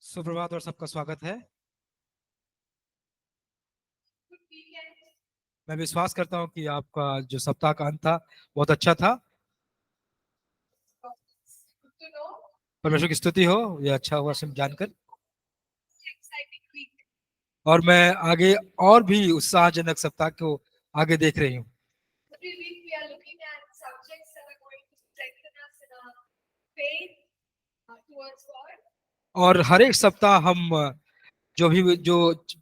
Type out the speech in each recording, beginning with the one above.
सुप्रभात और सबका स्वागत है। मैं विश्वास करता हूं कि आपका जो सप्ताह का अंत था बहुत अच्छा था। परमेश्वर की स्तुति हो, यह अच्छा हुआ सब जानकर। और मैं आगे और भी उत्साहजनक सप्ताह को आगे देख रही हूँ। Every week we are looking at subjects that are going to strengthen us in our faith towards God. और हर एक सप्ताह हम जो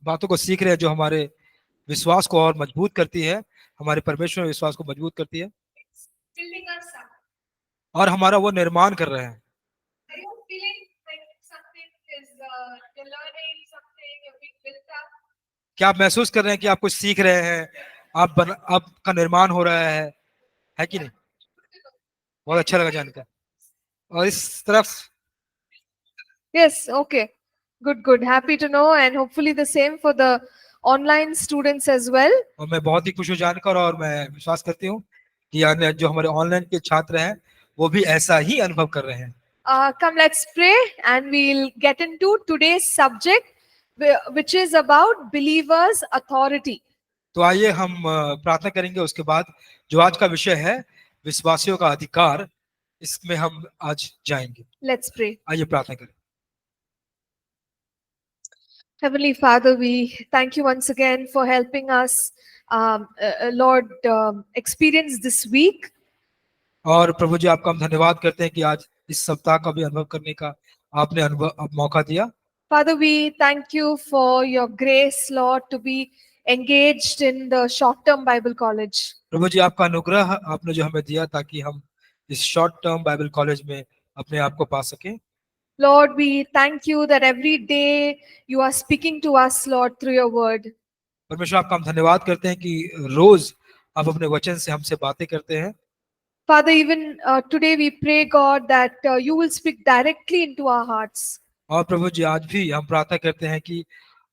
बातों को सीख रहे हैं जो हमारे विश्वास को और मजबूत करती है, हमारे परमेश्वर में विश्वास को मजबूत करती है It's building us up. और हमारा वो निर्माण कर रहे हैं। Are you feeling like something is you're learning something, you're being built up? क्या आप महसूस कर रहे हैं कि आप कुछ सीख रहे हैं, आपका निर्माण हो रहा है कि नहीं? बहुत अच्छा लगा जानकर। और इस तरफ Yes, okay. Good. Happy to know, and hopefully the same for the online students as well. और मैं बहुत ही खुश हूँ जानकर, और मैं विश्वास करती हूँ कि अन्य जो हमारे ऑनलाइन के छात्र हैं वो भी ऐसा ही अनुभव कर रहे हैं। Come, let's pray, and we'll get into today's subject, which is about believers' authority. तो आइए हम प्रार्थना करेंगे, उसके बाद जो आज का विषय है विश्वासियों का अधिकार, इसमें हम आज जाएंगे। Let's pray. आइए प्रार्थना करें। Heavenly Father, we thank you once again for helping us, Lord, experience this week. और प्रभु जी, आपका हम धन्यवाद करते हैं कि आज इस सप्ताह का भी अनुभव करने का आपने मौका दिया। Father, we thank you for your grace, Lord, to be engaged in the short-term Bible college. प्रभु जी, आपका अनुग्रह आपने जो हमें दिया ताकि हम इस शॉर्ट टर्म बाइबल कॉलेज में अपने आप को पा सकें। Lord, we thank you that every day you are speaking to us, Lord, through your word. परमेश्वर, आपका हम धन्यवाद करते हैं कि रोज आप अपने वचन से हमसे बातें करते हैं। Father, even today we pray, God, that you will speak directly into our hearts. और प्रभु जी, आज भी हम प्रार्थना करते हैं कि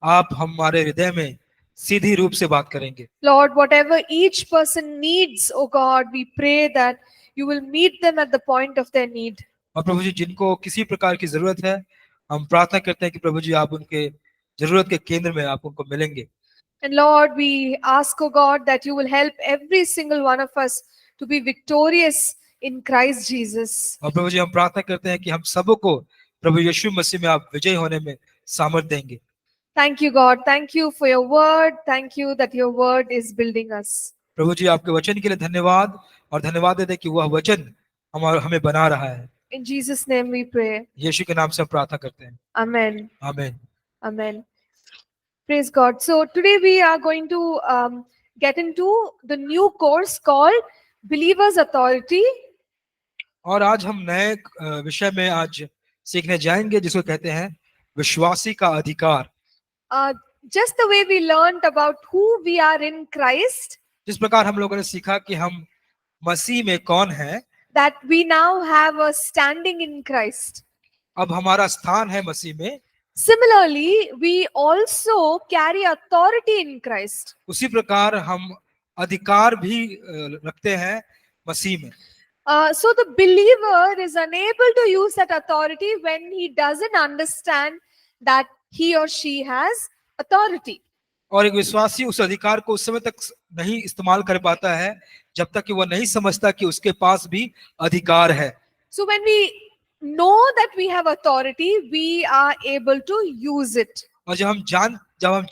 आप हमारे हृदय में सीधी रूप से बात करेंगे। Lord, whatever each person needs, oh God, we pray that you will meet them at the point of their need. और प्रभु जी, जिनको किसी प्रकार की जरूरत है, हम प्रार्थना करते हैं कि प्रभु जी आप उनके जरूरत के केंद्र में आप उनको मिलेंगे। And Lord, we ask, oh God, that you will help every single one of us to be victorious in Christ Jesus. और प्रभु जी, हम प्रार्थना करते हैं कि हम सबको प्रभु यीशु मसीह में आप विजय होने में सामर्थ देंगे। Thank you, God. Thank you for your word. Thank you that your word is building us. प्रभु जी, आपके वचन के लिए धन्यवाद, और धन्यवाद देते हैं कि वह वचन हमें बना रहा है। In Jesus' name we pray. यीशु के नाम से हम प्रार्थना करते हैं, Amen. आमीन। Amen. Praise God. So today we are going to get into the new course called Believer's Authority. और आज हम नए विषय में आज सीखने जाएंगे जिसको कहते हैं विश्वासी का अधिकार। Just the way we learned about who we are in Christ, जिस प्रकार हम लोगों ने सीखा कि हम मसीह में कौन है, that we now have a standing in Christ. अब हमारा स्थान है मसीह में, Similarly, we also carry authority in Christ. उसी प्रकार हम अधिकार भी रखते हैं मसीह में। So the believer is unable to use that authority when he doesn't understand that he or she has authority. और एक विश्वासी उस अधिकार को उस समय तक नहीं इस्तेमाल कर पाता है जब तक कि वह नहीं समझता कि उसके पास भी अधिकार है। So when we know that we have authority, we are able to use it. और जब हम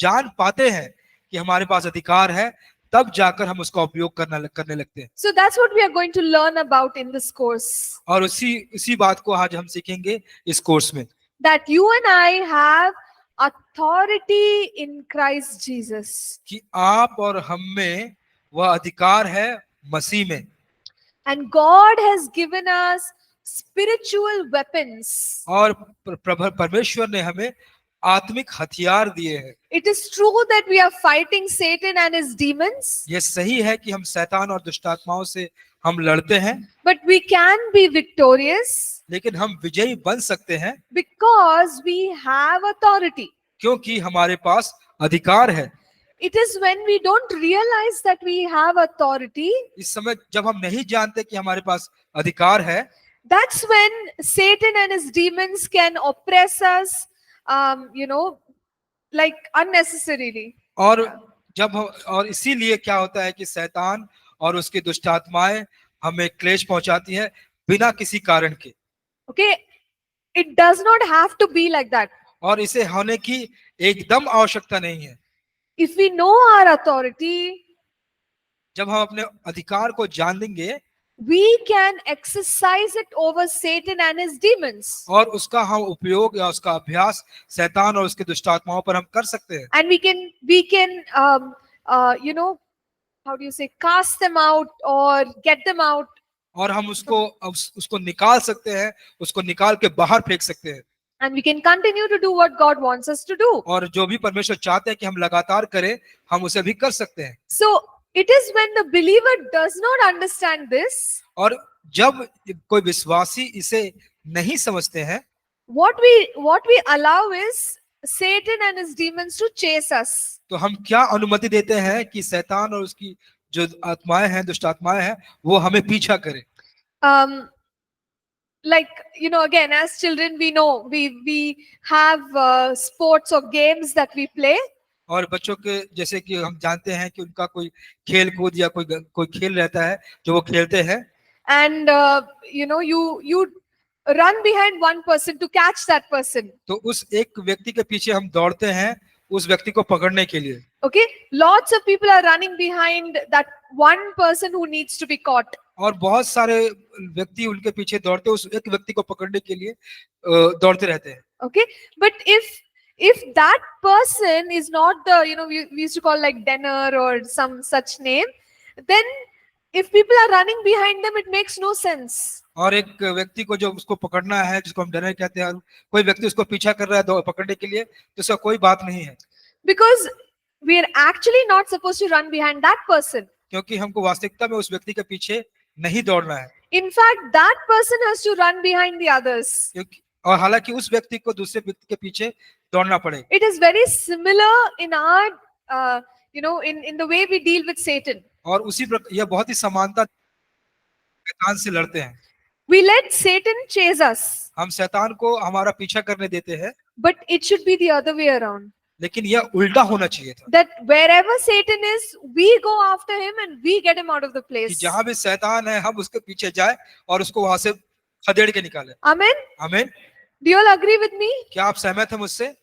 जान पाते हैं कि हमारे पास अधिकार है, तब जाकर हम उसका उपयोग करने लगते हैं। So that's what we are going to learn about in this course. और उसी बात को आज हम सीखेंगे इस कोर्स में, That you and I have authority in Christ Jesus. कि आप और हम में वह अधिकार है मसीह में। And God has given us spiritual weapons. और परमेश्वर ने हमें आत्मिक हथियार दिए हैं। It is true that we are fighting Satan and his demons, ये सही है कि हम शैतान और दुष्टात्माओं से हम लड़ते हैं, but we can be victorious लेकिन हम विजयी बन सकते हैं because we have authority. क्योंकि हमारे पास अधिकार है। It is when we don't realize that we have authority, इस समय जब हम नहीं जानते कि हमारे पास अधिकार है, that's when Satan and his demons can oppress us, like unnecessarily. और और इसीलिए क्या होता है कि शैतान और उसकी दुष्ट आत्माएं हमें क्लेश पहुंचाती है बिना किसी कारण के, Okay, it does not have to be like that. और इसे होने की एकदम आवश्यकता नहीं है। If we know our authority, जब हम अपने अधिकार को जान लेंगे we can exercise it over Satan and his demons. और उसका हम उपयोग या उसका अभ्यास शैतान और उसके दुष्ट आत्माओं पर हम कर सकते हैं, And we can how do you say, cast them out or get them out. और हम उसको निकाल सकते हैं, उसको निकाल के बाहर फेंक सकते हैं, And we can continue to do what God wants us to do. और जो भी परमेश्वर चाहते हैं कि हम लगातार करें, हम उसे भी कर सकते हैं। So it is when the believer does not understand this, और जब कोई विश्वासी इसे नहीं समझते हैं, what we allow is Satan and his demons to chase us. तो हम क्या अनुमति देते हैं कि शैतान और उसकी जो आत्माएं हैं, दुष्ट आत्माएं हैं, वो हमें पीछा करें। Like, again, as children, we know we have sports or games that we play. और बच्चों के जैसे कि हम जानते हैं कि उनका कोई खेल कूद या कोई खेल रहता है जो वो खेलते हैं, And you run behind one person to catch that person. तो उस एक व्यक्ति के पीछे हम दौड़ते हैं उस व्यक्ति को पकड़ने के लिए। Okay, lots of people are running behind that one person who needs to be caught. और बहुत सारे व्यक्ति उनके पीछे दौड़ते, उस एक व्यक्ति को पकड़ने के लिए दौड़ते रहते हैं। Okay, but if that person is not the, we used to call like Denner or some such name, then if people are running behind them, it makes no sense. और एक व्यक्ति को जो उसको पकड़ना है, जिसको हम डनर कहते हैं, कोई व्यक्ति उसको पीछा कर रहा है पकड़ने के लिए, तो इसका कोई बात नहीं है। Because we are actually not supposed to run behind that person. क्योंकि हमको वास्तविकता में उस व्यक्ति के पीछे नहीं दौड़ना है। In fact, that person has to run behind the others. और हालांकि उस व्यक्ति को दूसरे व्यक्ति के पीछे दौड़ना पड़ेगा। It is very similar in our, in the way we deal with Satan. और उसी यह बहुत ही समानता शैतान से लड़ते हैं। We let Satan chase us. हम शैतान को हमारा पीछा करने देते हैं। But it should be the other way around. लेकिन यह उल्टा होना चाहिए था। That wherever Satan is, we go after him and we get him out of the place. कि जहां भी शैतान है, हम उसके पीछे जाए और उसको वहां से खदेड़ के निकाले। Amen. आमीन। Do you all agree with me? क्या आप सहमत हैं मुझसे?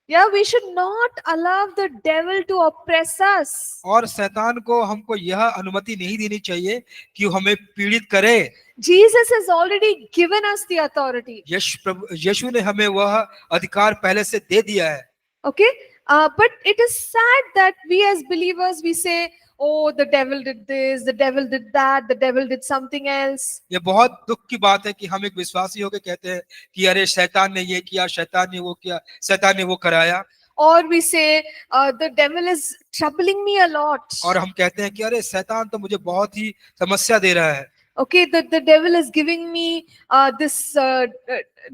Yeah, we should not allow the devil to oppress us. और शैतान को हमको यह अनुमति नहीं देनी चाहिए कि वो हमें पीड़ित करे। Jesus has already given us the authority. यीशु ने हमें वह अधिकार पहले से दे दिया है। Okay, but it is sad that we as believers, we say, oh, the devil did this, the devil did that, the devil did something else. ये बहुत दुख की बात है कि हम एक विश्वासी होकर कहते हैं कि अरे शैतान ने ये किया, शैतान ने वो किया, शैतान ने वो कराया। Or we say, the devil is troubling me a lot. और हम कहते हैं कि अरे शैतान तो मुझे बहुत ही समस्या दे रहा है। Okay, the devil is giving me this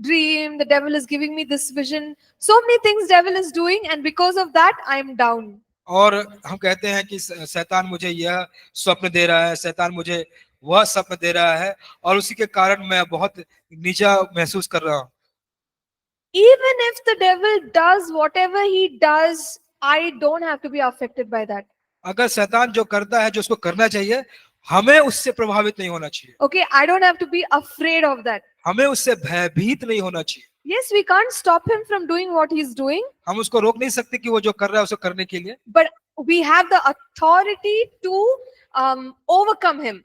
dream, the devil is giving me this vision. So many things devil is doing, and because of that, I am down. और हम कहते हैं कि शैतान मुझे यह स्वप्न दे रहा है, शैतान मुझे वह स्वप्न दे रहा है, और उसी के कारण मैं बहुत नीचा महसूस कर रहा हूँ। Even if the devil does whatever he does, I don't have to be affected by that. अगर शैतान जो करता है, जो उसको करना चाहिए, हमें उससे प्रभावित नहीं होना चाहिए। Okay, I don't have to be afraid of that. हमें उससे भयभीत नहीं होना चाहिए। Yes, we can't stop him from doing what he's doing. हम उसको रोक नहीं सकते कि वो जो कर रहा है उसको करने के लिए। But we have the authority to overcome him.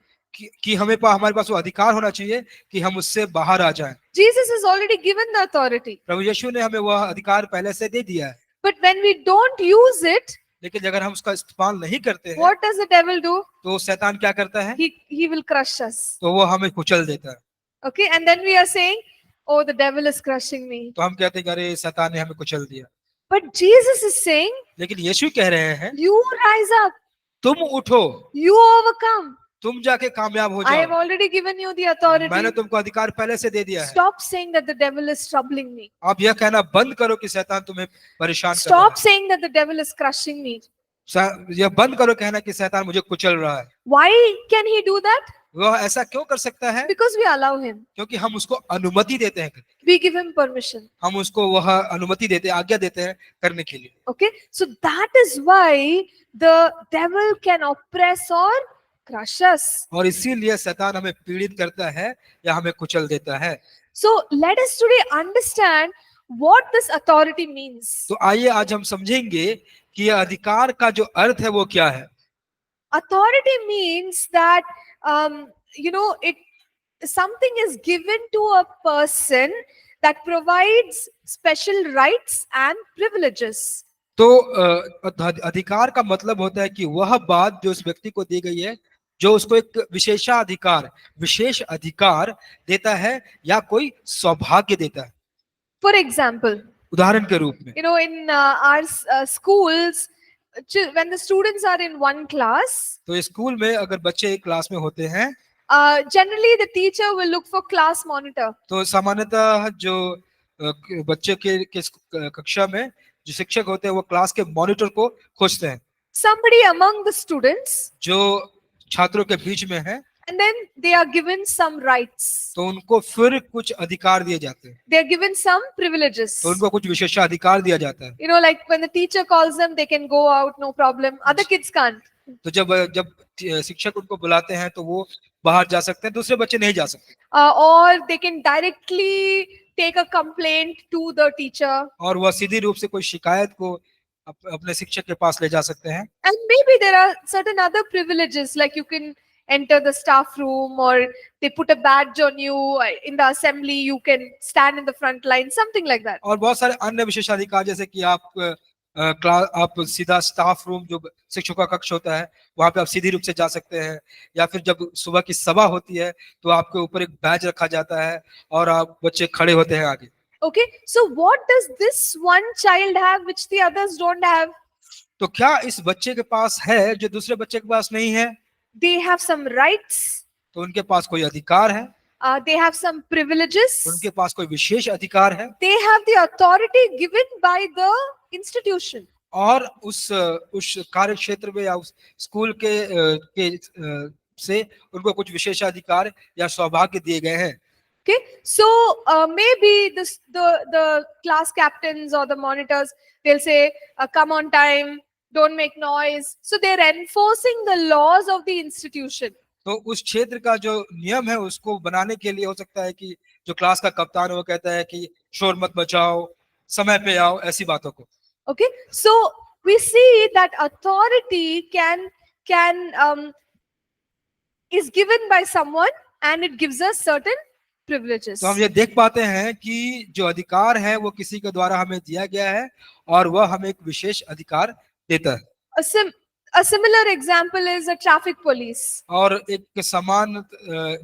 कि हमारे पास वो अधिकार होना चाहिए कि हम उससे बाहर आ जाएं। Jesus has already given the authority. प्रभु यीशु ने हमें वह अधिकार पहले से दे दिया है। But when we don't use it, लेकिन अगर हम उसका इस्तेमाल नहीं करते हैं, what does the devil do? तो शैतान क्या करता है? He will crush us. तो वो हमें कुचल देता है। Okay, and then we are saying, oh, the devil is crushing me. तो हम कहते हैं कि अरे शैतान ने हमें कुचल दिया। But Jesus is saying, लेकिन यीशु कह रहे हैं, you rise up, तुम उठो, you overcome. तुम जाके कामयाब हो I have जाओ। already given you the authority. मैंने तुमको अधिकार पहले से दे दिया है। Stop saying that the devil is troubling me. आप यह कहना बंद करो कि शैतान तुम्हें परेशान कर रहा Stop है। saying that the devil is crushing me. यह बंद करो कहना कि शैतान मुझे कुचल रहा है। Why can he do that? वह ऐसा क्यों कर सकता है? Because we allow him. क्योंकि हम उसको अनुमति देते हैं, We give him permission. हम उसको वह अनुमति देते हैं, आज्ञा देते हैं करने के लिए। Okay, so that is why the devil can oppress or crush us. और इसीलिए शैतान हमें पीड़ित करता है या हमें कुचल देता है। So let us today understand what this authority means. तो आइए आज हम समझेंगे कि यह अधिकार का जो अर्थ है वो क्या है। Authority means that it something is given to a person that provides special rights and privileges. तो अधिकार का मतलब होता है कि वह बात जो उस व्यक्ति को दी गई है, जो उसको एक विशेष अधिकार देता है या कोई सौभाग्य देता है। For example, उदाहरण के रूप में, in our schools, when the students are in one class, तो स्कूल में अगर बच्चे एक क्लास में होते हैं, generally the teacher will look for class monitor. तो सामान्यतः जो बच्चे के कक्षा में जो शिक्षक होते हैं वो क्लास के मॉनिटर को खोजते हैं, Somebody among the students, जो छात्रों के बीच में है, and then they are given some rights. तो उनको फिर कुछ अधिकार दिए जाते हैं, They are given some privileges. तो उनको कुछ विशेषाधिकार दिया जाता है। Like when the teacher calls them, they can go out, no problem. Other kids can't. तो जब शिक्षक उनको बुलाते हैं तो वो बाहर जा सकते हैं, दूसरे बच्चे नहीं जा सकते। Or they can directly take a complaint to the teacher. और वह सीधी रूप से कोई शिकायत को अपने शिक्षक के पास ले जा सकते हैं। And maybe there are certain other privileges, like you can enter the staff room, or they put a badge on you in the assembly, you can stand in the front line, something like that. और बहुत सारे अन्य विशेषाधिकार, जैसे कि आप सीधा staff room जो शिक्षकों का कक्ष होता है वहां पे आप सीधी रूप से जा सकते हैं, या फिर जब सुबह की सभा होती है तो आपके ऊपर एक बैज रखा जाता है और आप बच्चे खड़े होते हैं आगे। Okay, so what does this one child have which the others don't have? तो क्या इस बच्चे के पास है जो दूसरे बच्चे के पास नहीं है? They have some rights. तो उनके पास कोई अधिकार है, they have some privileges. उनके पास कोई विशेष अधिकार है, They have the authority given by the institution. और उस कार्य क्षेत्र में या उस स्कूल से उनको कुछ विशेषाधिकार या सौभाग्य दिए गए हैं। Okay, so maybe the class captains or the monitors, they'll say, come on time, don't make noise. So they're enforcing the laws of the institution. तो उस क्षेत्र का जो नियम है उसको बनाने के लिए हो सकता है कि जो क्लास का कप्तान है वो कहता है कि शोर मत मचाओ, समय पे आओ, ऐसी बातों को। Okay, so we see that authority is given by someone, and it gives us certain privileges. तो हम ये देख पाते हैं कि जो अधिकार है वो किसी के द्वारा हमें दिया गया है और वह हमें एक विशेष अधिकार देता है। A similar example is a traffic police. और एक समान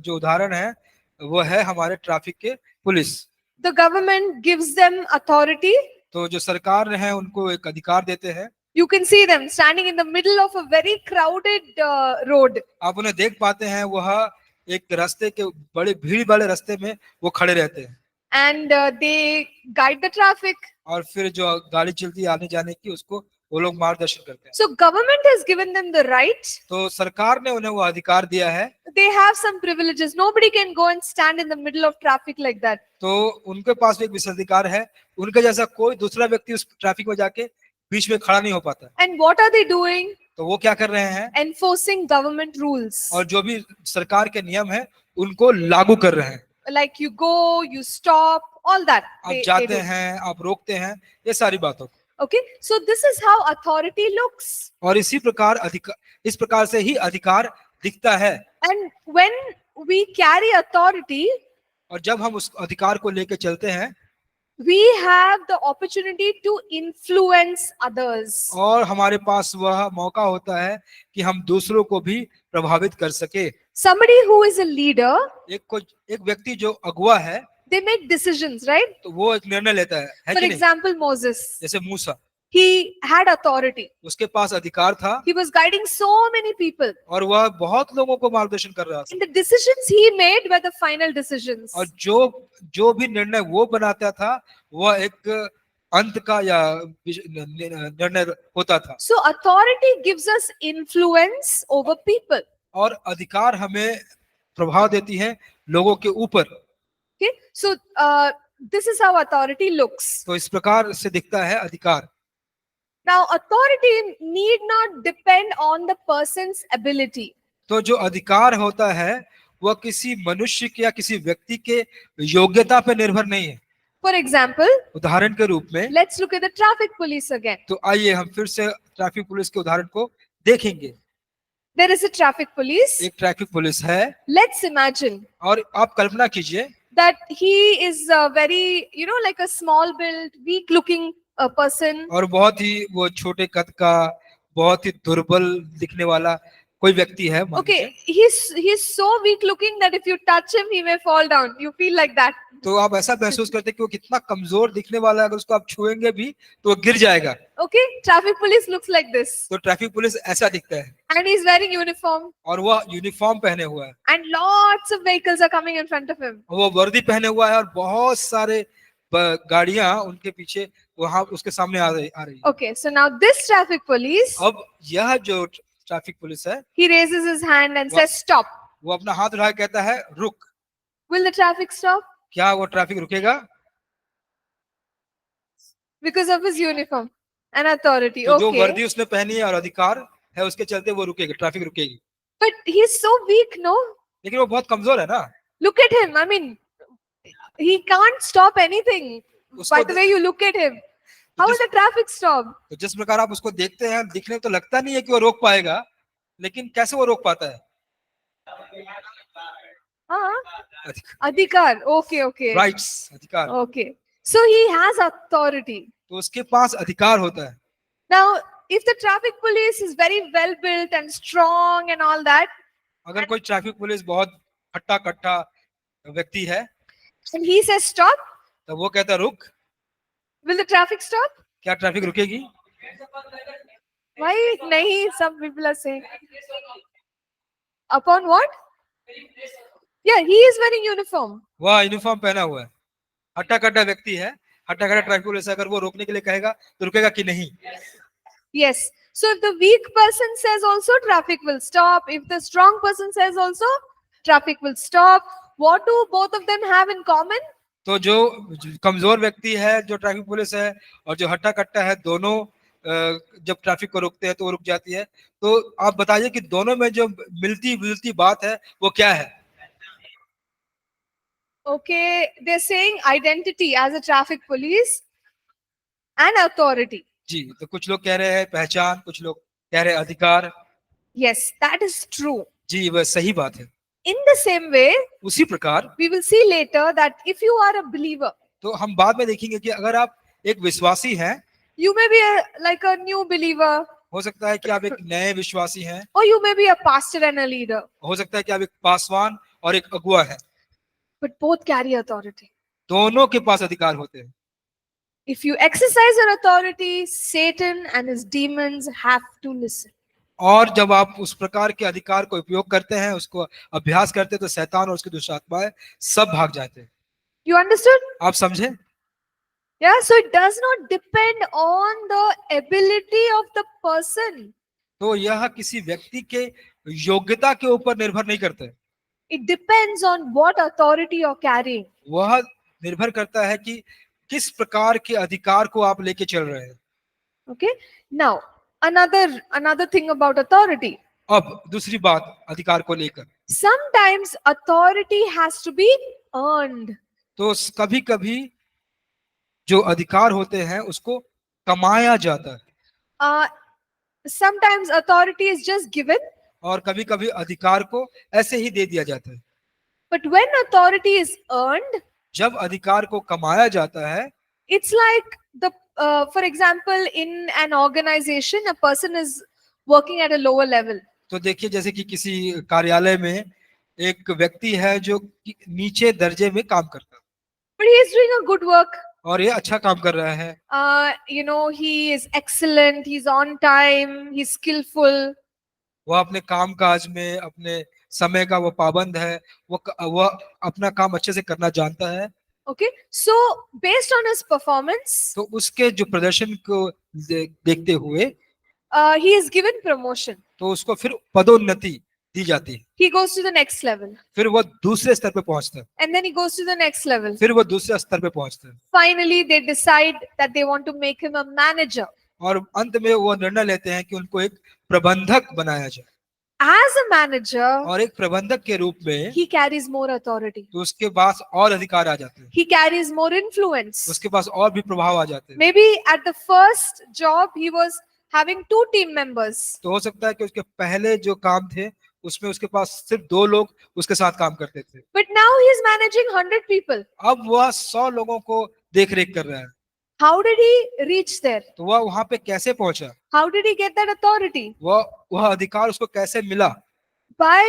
जो उदाहरण है वो है हमारे ट्रैफिक के police. The government gives them authority. तो जो सरकार है उनको एक अधिकार देते हैं। You can see them standing in the middle of a very crowded road. आप उन्हें देख पाते हैं, वह एक रास्ते के बड़े भीड़ वाले रास्ते में वो खड़े रहते हैं। And they guide the traffic. और फिर जो गाड़ी चलती है आने जाने की उसको वो लोग मार्गदर्शन करते हैं। So government has given them the right. तो सरकार ने उन्हें वो अधिकार दिया है। They have some privileges. Nobody can go and stand in the middle of traffic like that. तो उनके पास भी एक विशेष अधिकार है, उनके जैसा कोई दूसरा व्यक्ति उस ट्रैफिक में जाके बीच में खड़ा नहीं हो पाता। And what are they doing? तो वो क्या कर रहे हैं? Enforcing government rules. और जो भी सरकार के नियम है उनको लागू कर रहे हैं। Like you go, you stop, all that. आप जाते हैं, आप रोकते हैं, ये सारी बातों को। Okay, so this is how authority looks. और इस प्रकार से ही अधिकार दिखता है। And when we carry authority, और जब हम उस अधिकार को लेकर चलते हैं, we have the opportunity to influence others. और हमारे पास वह मौका होता है कि हम दूसरों को भी प्रभावित कर सके। Somebody who is a leader, एक व्यक्ति जो अगुवा है, they make decisions, right? तो वो एक निर्णय लेता है For कि नहीं? example, Moses, जैसे मूसा, he had authority. उसके पास अधिकार था He was guiding so many people. और वह बहुत लोगों को मार्गदर्शन कर रहा था। And the decisions he made were the final decisions. और जो भी निर्णय वो बनाता था वह एक अंत का या निर्णय होता था। So authority gives us influence over people. और अधिकार हमें प्रभाव देती हैं लोगों के ऊपर। Okay, so this is how authority looks. तो इस प्रकार से दिखता है अधिकार। Now, authority need not depend on the person's ability. तो जो अधिकार होता है वह किसी मनुष्य के या किसी व्यक्ति के योग्यता पर निर्भर नहीं है। For example, उदाहरण के रूप में let's look at the traffic police again. तो आइए हम फिर से ट्रैफिक पुलिस के उदाहरण को देखेंगे। There is a traffic police. एक ट्रैफिक पुलिस है Let's imagine और आप कल्पना कीजिए that he is a very, like a small built, weak looking person. और बहुत ही वो छोटे कद का, बहुत ही दुर्बल दिखने वाला कोई व्यक्ति है। मान Okay, लीजिए। he's so weak looking that if you touch him, he may fall down. You feel like that. तो आप ऐसा महसूस करते हैं कि वो कितना कमजोर दिखने वाला है, अगर उसको आप छुएंगे भी तो वो गिर जाएगा। Okay, traffic police looks like this. तो ट्रैफिक पुलिस ऐसा दिखता है And he's wearing uniform. और वह यूनिफॉर्म पहने हुआ है, And lots of vehicles are coming in front of him. वो वर्दी पहने हुआ है और बहुत सारे गाड़ियां उनके पीछे वहां उसके सामने आ रही है। Okay, so now this traffic police, अब यह जो ट्रैफिक पुलिस है he raises his hand and says, stop. वो अपना हाथ उठा के कहता है रुक। Will the traffic stop? क्या वो ट्रैफिक रुकेगा? Because of his uniform and authority. तो जो Okay. वर्दी उसने पहनी है और अधिकार है उसके चलते वो रुकेगी, ट्रैफिक रुकेगी। But he's so weak, no? लेकिन वो बहुत कमजोर है ना। Look at him. I mean, he can't stop anything. By the way you look at him. How will the traffic stop? तो जिस प्रकार आप उसको देखते हैं, दिखने में तो लगता नहीं है कि वो रोक पाएगा, लेकिन कैसे वो रोक पाता है? Adhikar. Okay. राइट्स, अधिकार। Okay. So he has authority. तो उसके पास अधिकार होता है। Now, if the traffic police is very well built and strong and all that, अगर कोई ट्रैफिक पुलिस बहुत हट्टा कट्टा व्यक्ति है and he says stop, तो वो कहता है रुक, will the traffic stop? क्या ट्रैफिक रुकेगी? Why? Nahi, some people are saying. Upon what? Yeah, he is wearing uniform. वह यूनिफॉर्म पहना हुआ है, हट्टा कट्टा व्यक्ति है, हट्टा कट्टा ट्रैफिक पुलिस, अगर वो रोकने के लिए कहेगा तो रुकेगा कि नहीं? Yes. So if the weak person says also, traffic will stop. If the strong person says also, traffic will stop. What do both of them have in common? तो जो कमजोर व्यक्ति है, जो ट्रैफिक पुलिस है, और जो हट्टा कट्टा है, दोनों जब ट्रैफिक को रोकते हैं तो वो रुक जाती है। तो आप बताइए कि दोनों में जो मिलती जुलती बात है वो क्या है? Okay, they're saying identity as a traffic police and authority. जी, तो कुछ लोग कह रहे हैं पहचान, कुछ लोग कह रहे हैं अधिकार। Yes, that is true. जी, वह सही बात है। In the same way, उसी प्रकार we will see later that if you are a believer, तो हम बाद में देखेंगे कि अगर आप एक विश्वासी हैं, you may be like a new believer, हो सकता है कि आप एक नए विश्वासी हैं, or you may be a pastor and a leader, हो सकता है कि आप एक पासवान और एक अगुआ हैं, but both carry authority. दोनों के पास अधिकार होते हैं। If you exercise your authority, Satan and his demons have to listen. और जब आप उस प्रकार के अधिकार को उपयोग करते हैं, उसको अभ्यास करते हैं, तो शैतान और उसकी दुष्ट आत्माएं सब भाग जाते हैं। You understood? आप समझे? Yeah, so it does not depend on the ability of the person. तो यह किसी व्यक्ति के योग्यता के ऊपर निर्भर नहीं करते, It depends on what authority you're carrying. वह निर्भर करता है कि किस प्रकार के अधिकार को आप लेके चल रहे हैं। Okay. Now, another thing about authority. अब दूसरी बात अधिकार को लेकर, Sometimes authority has to be earned. तो कभी कभी जो अधिकार होते हैं उसको कमाया जाता है, Sometimes authority is just given, और कभी कभी अधिकार को ऐसे ही दे दिया जाता है। but when authority is earned, जब अधिकार को कमाया जाता है, it's like for example, in an organization, a person is working at a lower level. तो देखिए जैसे कि किसी कार्यालय में एक व्यक्ति है जो नीचे दर्जे में काम करता है, But he is doing a good work. और ये अच्छा काम कर रहा है, He is excellent, he's on time, he's skillful. वह अपने काम काज में अपने समय का वो पाबंद है, वह अपना काम अच्छे से करना जानता है। Okay, so based on his performance, तो उसके जो प्रदर्शन को देखते हुए he is given promotion. तो उसको फिर पदोन्नति दी जाती है, he goes to the next level, फिर वो दूसरे स्तर पे पहुंचता है, and then he goes to the next level. फिर वो दूसरे स्तर पे पहुंचता है, Finally, they decide that they want to make him a manager. और अंत में वो निर्णय लेते हैं कि उनको एक प्रबंधक बनाया जाए, As a manager, और एक प्रबंधक के रूप में he carries more authority. तो उसके पास और अधिकार आ जाते हैं, He carries more influence. उसके पास और भी प्रभाव आ जाते हैं। Maybe at the first job, he was having 2 team members. तो हो सकता है कि उसके पहले जो काम थे उसमें उसके पास सिर्फ 2 लोग उसके साथ काम करते थे, But now he is managing 100 people. अब वह 100 लोगों को देख रेख कर रहा है। How did he reach there? तो वह वहां पे कैसे पहुंचा, How did he get that authority? वह अधिकार उसको कैसे मिला? By,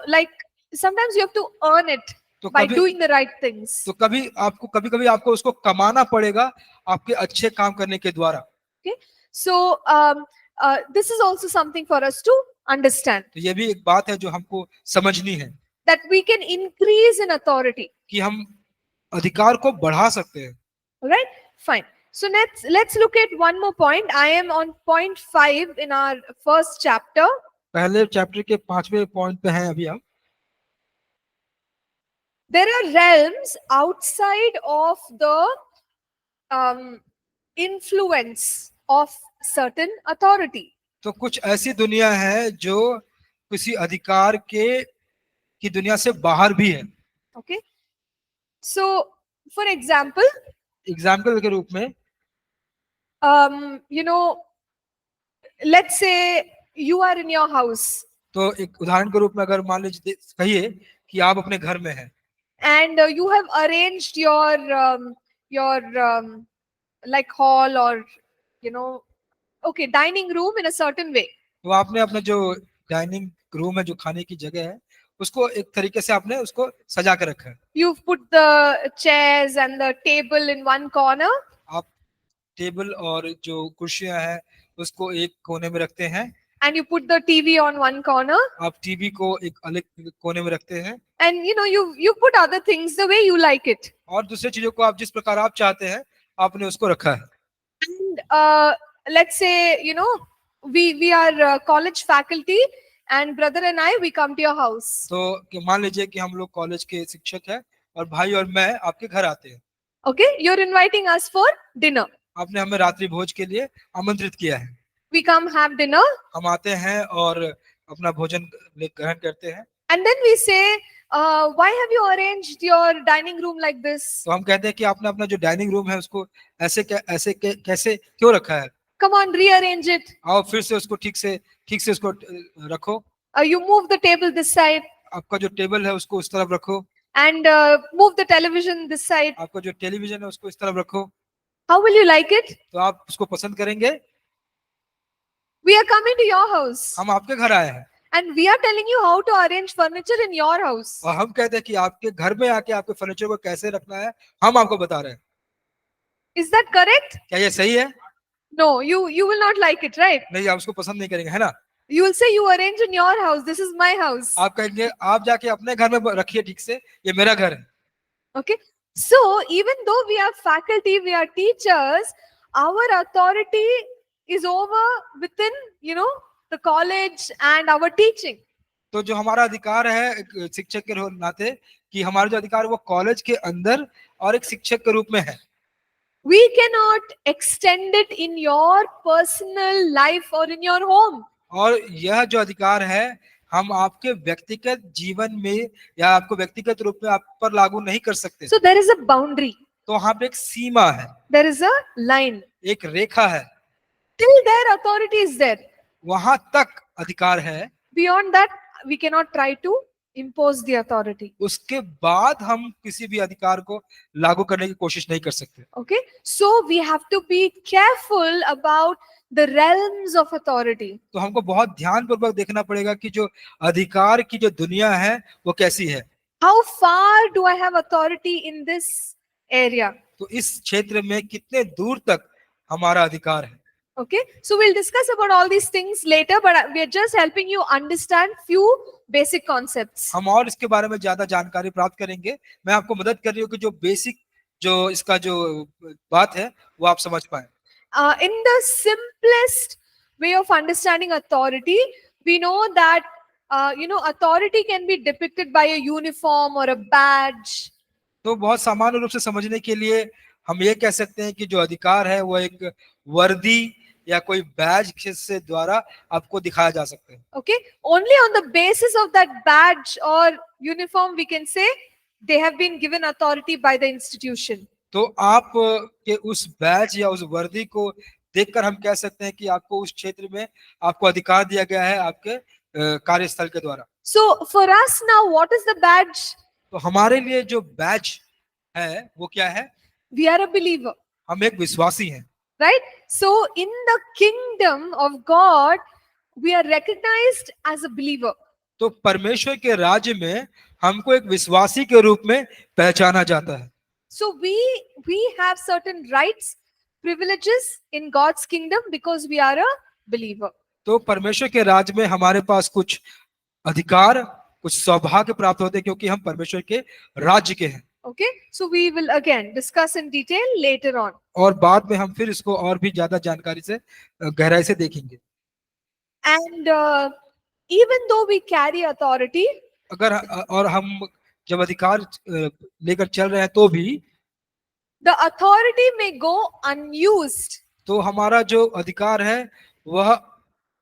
like sometimes you have to earn it तो by कभी doing the right things. तो कभी आपको उसको कमाना पड़ेगा आपके अच्छे काम करने के द्वारा। Okay. So, this is also something for us to understand, तो ये भी एक बात है जो हमको समझनी है that we can increase in authority. कि हम अधिकार को बढ़ा सकते हैं। All right, fine. So let's look at one more point. I am on point 5 in our first chapter. पहले चैप्टर के 5वें पॉइंट पे हैं अभी हम। There are realms outside of the influence of certain authority. तो कुछ ऐसी दुनिया है जो किसी अधिकार की दुनिया से बाहर भी है। Okay. So, for example, example के रूप में let's say you are in your house तो एक उदाहरण के रूप में अगर मान लीजिए कहिए कि आप अपने घर में हैं and you have arranged your like hall or dining room in a certain way. तो आपने अपना जो डाइनिंग रूम है, जो खाने की जगह है, उसको एक तरीके से आपने उसको सजा कर रखा है। You've put the chairs and the table in one corner. आप टेबल और जो कुर्सियां हैं उसको एक कोने में रखते हैं, And you put the TV on one corner. आप टीवी को एक अलग कोने में रखते हैं, And you put other things the way you like it. और दूसरी चीजों को आप जिस प्रकार आप चाहते हैं आपने उसको रखा है। And let's say we are college faculty and brother and I we come to your house. तो मान लीजिए कि हम लोग कॉलेज के शिक्षक हैं और भाई और मैं आपके घर आते हैं। Okay, you're inviting us for dinner. आपने हमें रात्रि भोज के लिए आमंत्रित किया है। We come have dinner. हम आते हैं और अपना भोजन ग्रहण करते हैं। And then we say, why have you arranged your dining room like this? तो हम कहते हैं कि आपने अपना जो डाइनिंग रूम है उसको कैसे क्यों रखा है? Come on, rearrange it. आओ फिर से उसको ठीक से उसको रखो। You move the table this side. आपका जो टेबल है उसको उस तरफ रखो। And move the television this side. आपका जो टेलीविजन है उसको इस तरफ रखो। How will you like it? तो आप उसको पसंद करेंगे। We are coming to your house. हम आपके घर आए हैं And we are telling you how to arrange furniture in your house. और हम कहते हैं कि आपके घर में आके आपके फर्नीचर को कैसे रखना है हम आपको बता रहे हैं। Is that correct? क्या ये सही है? No, you will not like it, right? नहीं, आप उसको पसंद नहीं करेंगे, है ना? You will say you arrange in your house. This is my house. आप कहेंगे आप जाके अपने घर में रखिए ठीक से, ये मेरा घर है। Okay. So even though we are faculty, we are teachers, our authority is over within, the college and our teaching. तो जो हमारा अधिकार है एक शिक्षक के नाते कि हमारा जो अधिकार है वो कॉलेज के अंदर और एक शिक्षक के रूप में है। We cannot extend it in your personal life or in your home. और यह जो अधिकार है हम आपके व्यक्तिगत जीवन में या आपको व्यक्तिगत रूप में आप पर लागू नहीं कर सकते। So there is a boundary. तो वहां पे एक सीमा है, There is a line. एक रेखा है, Till there authority is there. वहां तक अधिकार है। Beyond that, we cannot try to impose the authority. उसके बाद हम किसी भी अधिकार को लागू करने की कोशिश नहीं कर सकते। Okay, so we have to be careful about the realms of authority. तो हमको बहुत ध्यानपूर्वक देखना पड़ेगा कि जो अधिकार की जो दुनिया है वो कैसी है। How far do I have authority in this area? तो इस क्षेत्र में कितने दूर तक हमारा अधिकार है। Okay, so we'll discuss about all these things later, but we are just helping you understand few basic concepts. हम और इसके बारे में ज्यादा जानकारी प्राप्त करेंगे। मैं आपको मदद कर रही हूँ कि जो बेसिक जो इसका जो बात है वो आप समझ पाए। In the simplest way of understanding authority, we know that authority can be depicted by a uniform or a badge. तो बहुत सामान्य रूप से समझने के लिए हम ये कह सकते हैं कि जो अधिकार है वो एक वर्दी या कोई बैज से द्वारा आपको दिखाया जा सकता है। Okay, only on the basis of that badge or uniform we can say they have been given authority by the institution. तो आप के उस बैज या उस वर्दी को देखकर हम कह सकते हैं कि आपको उस क्षेत्र में आपको अधिकार दिया गया है आपके कार्यस्थल के द्वारा। So for us now, what is the badge? तो हमारे लिए जो बैज है वो क्या है? We are a believer, हम एक विश्वासी हैं, right? So in the kingdom of God, we are recognized as a believer. तो परमेश्वर के राज्य में हमको एक विश्वासी के रूप में पहचाना जाता है। So we have certain rights, privileges in God's kingdom because we are a believer. तो परमेश्वर के राज्य में हमारे पास कुछ अधिकार, कुछ सौभाग्य प्राप्त होते हैं क्योंकि हम परमेश्वर के राज्य के हैं। Okay, so we will again discuss in detail later on. और बाद में हम फिर इसको और भी ज्यादा जानकारी से गहराई से देखेंगे। And even though we carry authority, अगर और हम जब अधिकार लेकर चल रहे हैं तो भी the authority may go unused. तो हमारा जो अधिकार है वह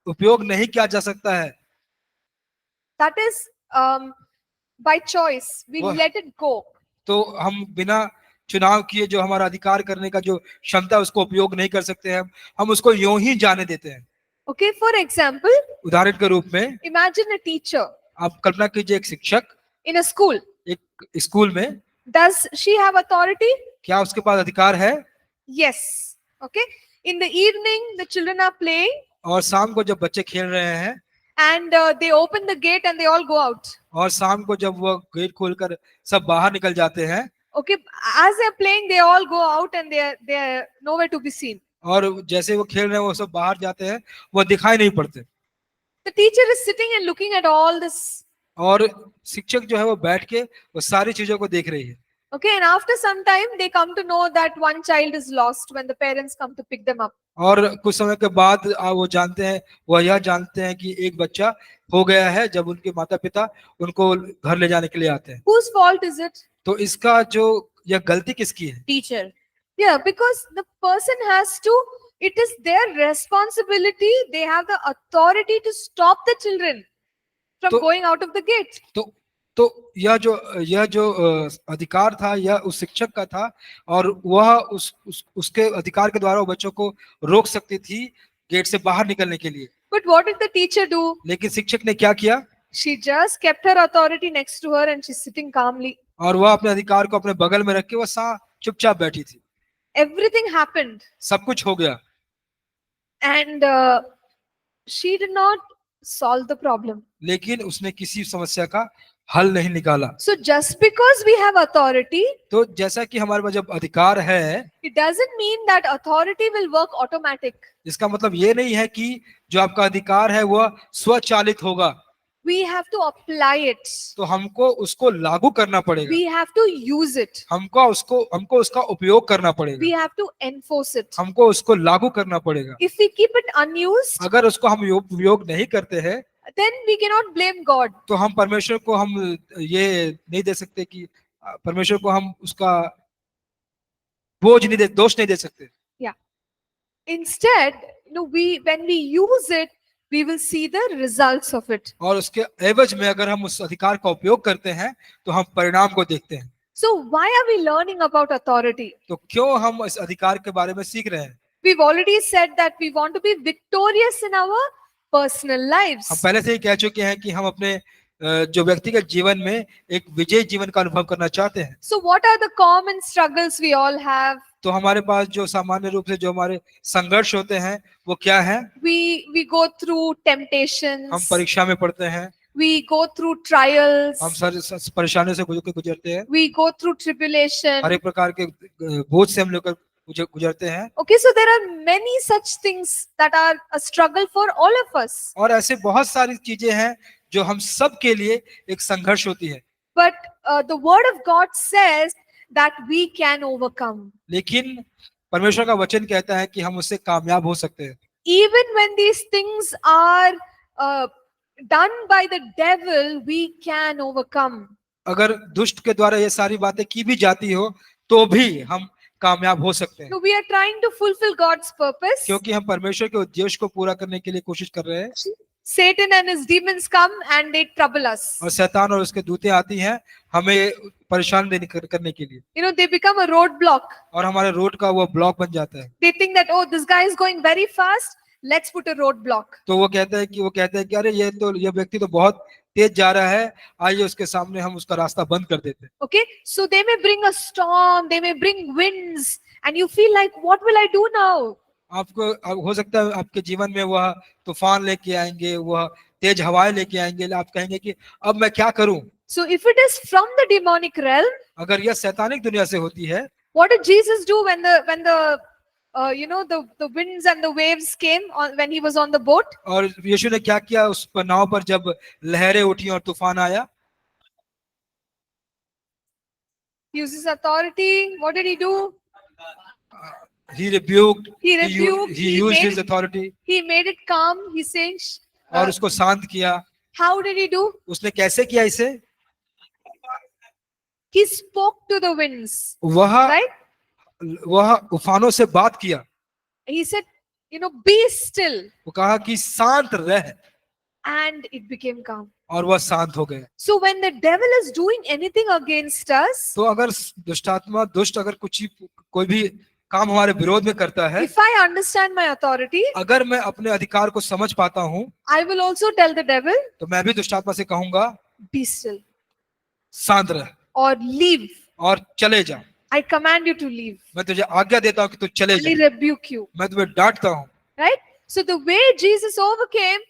उपयोग नहीं किया जा सकता है। That is by choice. We Wah. let it go. तो हम बिना चुनाव किए जो हमारा अधिकार करने का जो क्षमता है उसको उपयोग नहीं कर सकते हैं, हम उसको यूं ही जाने देते हैं। Okay, for example, उदाहरण के रूप में imagine a teacher आप कल्पना कीजिए एक शिक्षक in a school. एक स्कूल में, Does she have authority? क्या उसके पास अधिकार है? Yes. Okay. In the evening, the children are playing और शाम को जब बच्चे खेल रहे हैं and they open the gate and they all go out. और शाम को जब वो गेट खोलकर सब बाहर निकल जाते हैं, Okay, as they're playing, they all go out and they're nowhere to be seen. और जैसे वो खेल रहे हैं वो सब बाहर जाते हैं, वो दिखाई नहीं पड़ते। The teacher is sitting and looking at all this. और शिक्षक जो है वो बैठ के वो सारी चीजों को देख रही है। Okay, and after some time, they come to know that one child is lost when the parents come to pick them up. और कुछ समय के बाद वो जानते हैं, वह यह जानते हैं कि एक बच्चा हो गया है जब उनके माता पिता उनको घर ले जाने के लिए आते हैं। Whose fault is it? तो इसका जो यह गलती किसकी है? Teacher. Yeah, because the person has to, it is their responsibility. They have the authority to stop the children from going out of the gate. तो यह जो अधिकार था यह उस शिक्षक का था और वह उसके अधिकार के द्वारा बच्चों को रोक सकती थी गेट से बाहर निकलने के लिए। But what did the teacher do? लेकिन शिक्षक ने क्या किया? She just kept her authority next to her and she's sitting calmly. और वह अपने अधिकार को अपने बगल में रख के वह चुपचाप बैठी थी। Everything happened. सब कुछ हो गया। And she did not solve the problem. लेकिन उसने किसी समस्या का हल नहीं निकाला। So just because we have authority, तो जैसा कि हमारे पास जब अधिकार है, it doesn't mean that authority will work automatic. इसका मतलब ये नहीं है कि जो आपका अधिकार है वह स्वचालित होगा। We have to apply it. तो हमको उसको लागू करना पड़ेगा। We have to use it. हमको उसका उपयोग करना पड़ेगा। We have to enforce it. हमको उसको लागू करना पड़ेगा। If we keep it unused, अगर उसको हम उपयोग नहीं करते हैं, then we cannot blame God. तो हम परमेश्वर को हम ये नहीं दे सकते कि परमेश्वर को हम उसका दोष नहीं दे सकते। Yeah. Instead, when we use it, we will see the results of it. और उसके एवज में अगर हम उस अधिकार का उपयोग करते हैं तो हम परिणाम को देखते हैं। So why are we learning about authority? तो क्यों हम इस अधिकार के बारे में सीख रहे हैं? We've already said that we want to be victorious in our personal lives. हम पहले से ही कह चुके हैं कि हम अपने जो व्यक्तिगत जीवन में एक विजय जीवन का अनुभव करना चाहते हैं। So what are the common struggles we all have? तो हमारे पास जो सामान्य रूप से जो हमारे संघर्ष होते हैं वो क्या है? We go through temptations. हम परीक्षा में पढ़ते हैं। We go through trials. हम सर परेशानियों से गुजरते हैं। We go through tribulation. हर एक प्रकार के बोझ से हम लोग गुजरते हैं। Okay, so there are many such things that are a struggle for all of us. और ऐसे बहुत सारी चीजें हैं जो हम सब के लिए एक संघर्ष होती है। But the word of God says that we can overcome. लेकिन परमेश्वर का वचन कहता है कि हम उससे कामयाब हो सकते हैं। Even when these things are done by the devil, we can overcome. अगर दुष्ट के द्वारा ये सारी बातें की भी जाती हो तो भी हम कामयाब हो सकते हैं, No, we are trying to fulfill God's purpose. क्योंकि हम परमेश्वर के उद्देश्य को पूरा करने के लिए कोशिश कर रहे हैं। Satan and his demons come and they trouble us. और शैतान और उसके दूतें आती हैं हमें परेशान करने के लिए, You know, they become a roadblock. और हमारे रोड का वो ब्लॉक बन जाता है। They think that, oh, this guy is going very fast. Let's put a roadblock. तो वो कहते हैं कि अरे ये व्यक्ति तो बहुत तेज जा रहा है, आइए उसके सामने हम उसका रास्ता बंद कर देते हैं। Okay, so they may bring a storm, they may bring winds, and you feel like, what will I do now? आपको हो सकता है आपके जीवन में वह तूफान लेके आएंगे, वह तेज हवाएं लेके आएंगे, आप कहेंगे कि अब मैं क्या करूं। So if it is from the demonic realm, अगर यह शैतानिक दुनिया से होती है, what did Jesus do when the the winds and the waves came when he was on the boat? और यीशु ने क्या किया उस नाव पर जब लहरें उठी और तूफान आया? He used his authority. What did he do? He rebuked. He rebuked. He used his authority. He made it calm. He says, और उसको शांत किया। how did he do? उसने कैसे किया इसे? He spoke to the winds. वह तूफानों से बात किया। He said, be still. वो कहा कि शांत रह, and it became calm. और वह शांत हो गए। So when the devil is doing anything against us, तो अगर दुष्ट अगर कोई भी काम हमारे विरोध में करता है, if I understand my authority, अगर मैं अपने अधिकार को समझ पाता हूँ, I will also tell the devil, तो मैं भी दुष्टात्मा से कहूंगा, be still, शांत रह or leave. और चले जा। I command you to leave. मैं तुझे आज्ञा देता हूँ कि तू चले I जा। rebuke you. मैं तुम्हें डांटता हूँ। Right? So the way Jesus overcame,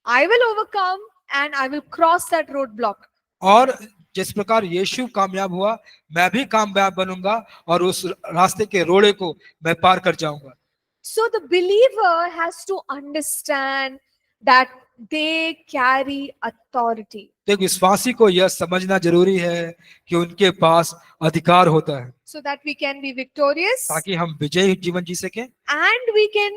I will overcome and I will cross that roadblock. और जिस प्रकार यीशु कामयाब हुआ, मैं भी कामयाब बनूंगा और उस रास्ते के रोड़े को मैं पार कर जाऊंगा। So the believer has to understand that they carry authority. तो विश्वासी को यह समझना जरूरी है कि उनके पास अधिकार होता है, so that we can be victorious ताकि हम विजयी जीवन जी सकें and we can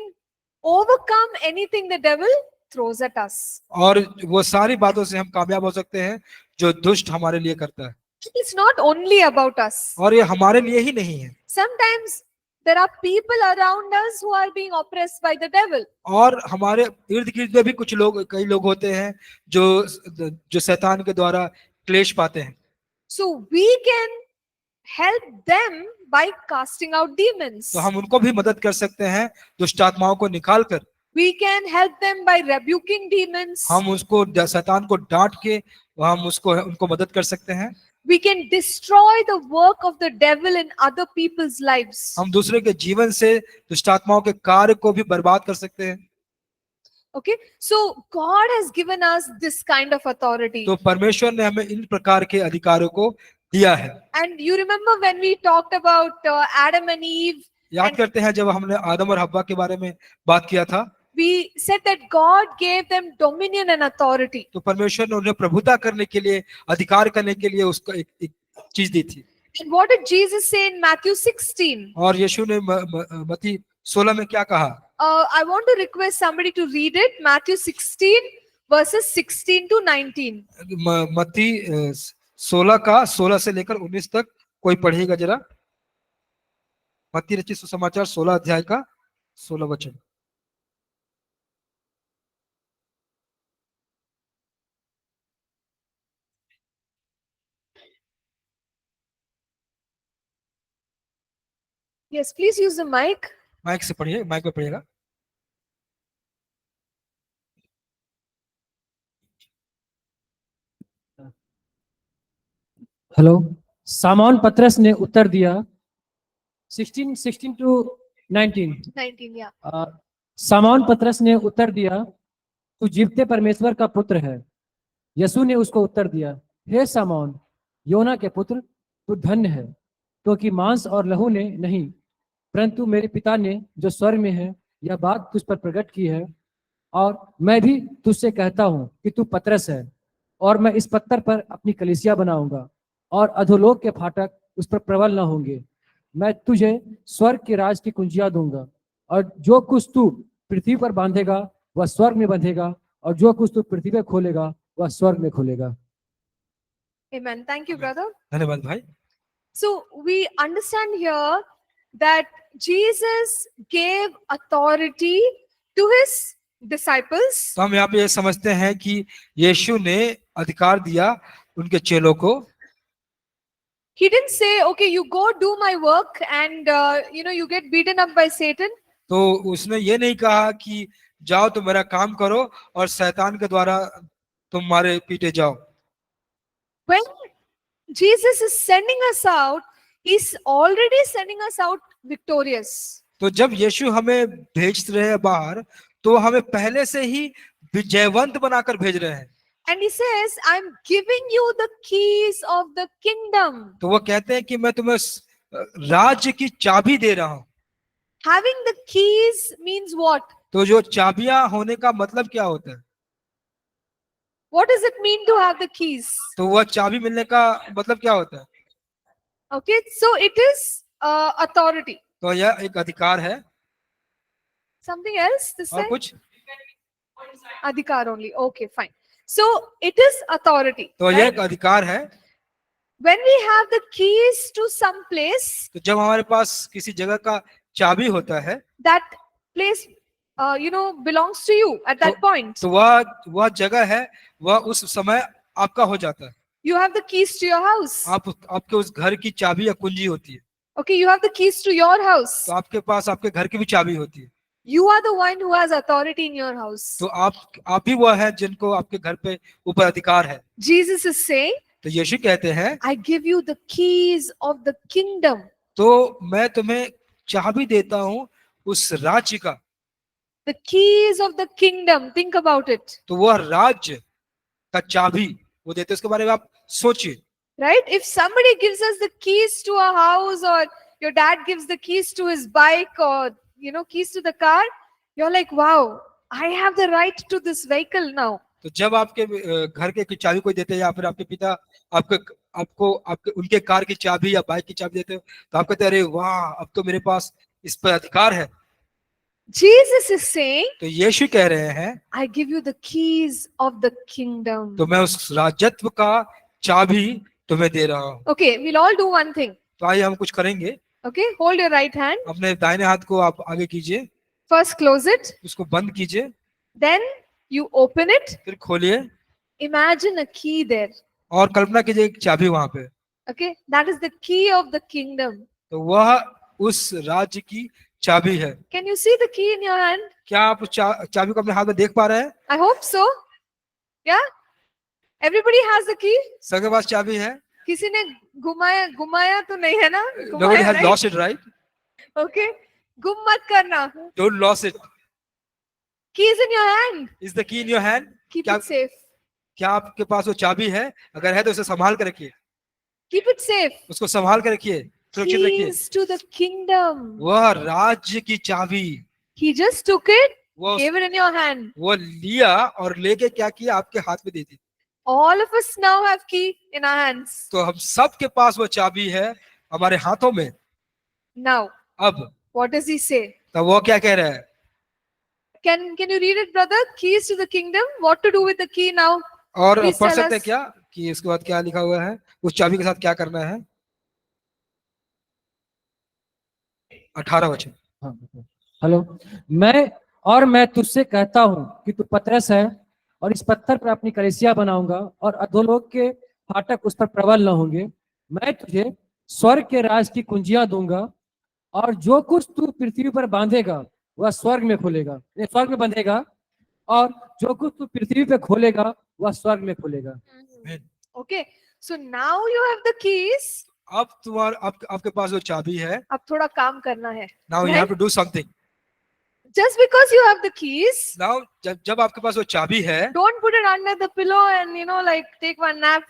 overcome anything the devil throws at us. और वो सारी बातों से हम कामयाब हो सकते हैं जो दुष्ट हमारे लिए करता है। It's not only about us. और ये हमारे लिए ही नहीं है। Sometimes there are people around us who are being oppressed by the devil. और हमारे इर्द गिर्द में भी कई लोग होते हैं जो शैतान के द्वारा क्लेश पाते हैं। So we can help them by casting out demons. तो हम उनको भी मदद कर सकते हैं दुष्ट आत्माओं को निकाल कर। We can help them by rebuking demons. हम उसको शैतान को डांट के उनको मदद कर सकते हैं। We can destroy the work of the devil in other people's lives. हम दूसरे के जीवन से दुष्ट आत्माओं के कार्य को भी बर्बाद कर सकते हैं। Okay, so God has given us this kind of authority. तो परमेश्वर ने हमें इन प्रकार के अधिकारों को दिया है। And you remember when we talked about Adam and Eve? याद करते हैं जब हमने आदम और हव्वा के बारे में बात किया था, We said that God gave them dominion and authority. तो परमेश्वर ने उन्हें प्रभुता करने के लिए, अधिकार करने के लिए उसको एक चीज दी थी। And what did Jesus say in Matthew 16? और यीशु ने मत्ती 16 में क्या कहा? I want to request somebody to read it. Matthew 16 verses 16 to 19. मत्ती 16 से लेकर 19 तक कोई पढ़ेगा जरा। मत्ती रचित सुसमाचार 16 अध्याय का 16 वचन। Yes, please use the mic. Mic से पढ़िए, माइक पे पढ़िएगा। हेलो। सामौन पतरस ने उत्तर दिया 16 to 19। 19, yeah. सामौन पतरस ने उत्तर दिया, तू जीवते परमेश्वर का पुत्र है। यसू ने उसको उत्तर दिया, हे सामौन, योना के पुत्र, तू धन्य है, क्योंकि मांस और लहू ने नहीं, परंतु मेरे पिता ने जो स्वर्ग में है यह बात तुझ पर प्रकट की है। और मैं भी तुझसे कहता हूं कि तू पतरस है, और मैं इस पत्थर पर अपनी कलीसिया बनाऊंगा, और अधोलोक के फाटक उस पर प्रबल न होंगे। मैं तुझे स्वर्ग के राज की कुंजियां दूंगा, और जो कुछ तू पृथ्वी पर बांधेगा वह स्वर्ग में बंधेगा, और जो कुछ तू पृथ्वी पे खोलेगा वह स्वर्ग में खोलेगा। Amen. Thank you, Amen. brother. धन्यवाद भाई। So we understand here that Jesus gave authority to his disciples. तो हम यहाँ पे ये समझते हैं कि यीशु ने अधिकार दिया उनके चेलों को। He didn't say, okay, you go do my work and you get beaten up by Satan. तो उसने ये नहीं कहा कि जाओ तो मेरा काम करो और शैतान के द्वारा तुम मारे पीटे जाओ। When Jesus is sending us out, he's already sending us out victorious. तो जब यीशु हमें भेज रहे हैं बाहर, तो हमें पहले से ही विजयवंत बनाकर भेज रहे हैं। And he says, I'm giving you the keys of the kingdom. तो वो कहते हैं कि मैं तुम्हें राज्य की चाबी दे रहा हूं। Having the keys means what? तो जो चाबियां होने का मतलब क्या होता है? What does it mean to have the keys? तो वह चाबी मिलने का मतलब क्या होता है? Okay, so it is authority. तो यह एक अधिकार है। Something else to और say? कुछ? Adhikar only. Okay, fine. So it is authority. तो यह Right? एक अधिकार है। When we have the keys to some place, तो जब हमारे पास किसी जगह का चाबी होता है, that place, belongs to you at that point. तो वह जगह है, वह उस समय आपका हो जाता है। You have the keys to your house. आपके उस घर की चाबी या कुंजी होती है। Okay, you have the keys to your house. तो आपके पास आपके घर की भी चाबी होती है। You are the one who has authority in your house. तो आप ही वह है जिनको आपके घर पे ऊपर अधिकार है। Jesus is saying, तो यीशु कहते हैं, I give you the keys of the kingdom. तो मैं तुम्हें चाबी देता हूं उस राज्य का। The keys of the kingdom. Think about it. तो वह राज्य का चाबी वो देते, उसके बारे में आप सोचिए। Right? If somebody gives us the keys to a house, or your dad gives the keys to his bike, or keys to the car, you're like, wow, I have the right to this vehicle now. तो जब आपके घर के चाबी कोई देते हैं, या फिर आपके पिता आपको उनके कार की चाबी या बाइक की चाबी देते हो, तो आप कहते हैं, अरे वाह, अब तो मेरे पास इस पर अधिकार है। Jesus is saying, तो यीशु कह रहे हैं, I give you the keys of the kingdom. तो मैं उस राजत्व का चाबी तुम्हें दे रहा हूं। Okay, we'll all do one thing. तो आइए हम कुछ करेंगे। Okay, hold your right hand. अपने दाहिने हाथ को आप आगे कीजिए, First close it. उसको बंद कीजिए, Then you open it. फिर खोलिए Imagine a key there. और कल्पना कीजिए एक चाबी वहां पे। Okay, that is the key of the kingdom. तो वह उस राज्य की चाबी है। Can you see the key in your hand? क्या आप उस चाबी को अपने हाथ में देख पा रहे हैं? I hope so. Yeah? Everybody has the key? सबके पास चाबी है? किसी ने घुमाया तो नहीं है ना? Nobody has right? lost it, right? Okay. गुम मत करना. Don't lose it. Key is in your hand. Is the key in your hand? Keep क्या it safe. क्या आपके पास वो चाबी है? अगर है तो उसे संभाल कर रखिए, Keep it safe. उसको संभाल कर रखिए, सुरक्षित रखिए। Keys to the kingdom. वह राज्य की चाबी, He just took it, वो gave it in your hand. वो लिया और लेके क्या किया, आपके हाथ में दे दी। All of us now have key in our hands. तो हम सब के पास वो चाबी है हमारे हाथों में। Now, अब what does he say? तो वो क्या कह रहा है? Can you read it, brother? Keys to the kingdom. What to do with the key now? और Please पढ़ tell सकते हैं us. क्या कि इसके बाद क्या लिखा हुआ है, उस चाबी के साथ क्या करना है? 18 वचन। हेलो, मैं तुझसे कहता हूं कि तू पतरस है और इस पत्थर पर अपनी कलीसिया बनाऊंगा और अधोलोक के फाटक उस पर प्रबल न होंगे। मैं तुझे स्वर्ग के राज की कुंजियां दूंगा और जो कुछ तू पृथ्वी पर बांधेगा वह स्वर्ग में खुलेगा, स्वर्ग में बंधेगा, और जो कुछ तू पृथ्वी पे खोलेगा वह स्वर्ग में खुलेगा। Okay. So now you have the keys. अब आपके पास वो चाबी है। अब थोड़ा काम करना है. Now you have to do something. Just because you have the keys, Now जब आपके पास वो चाबी है, don't put it under the pillow and take one nap.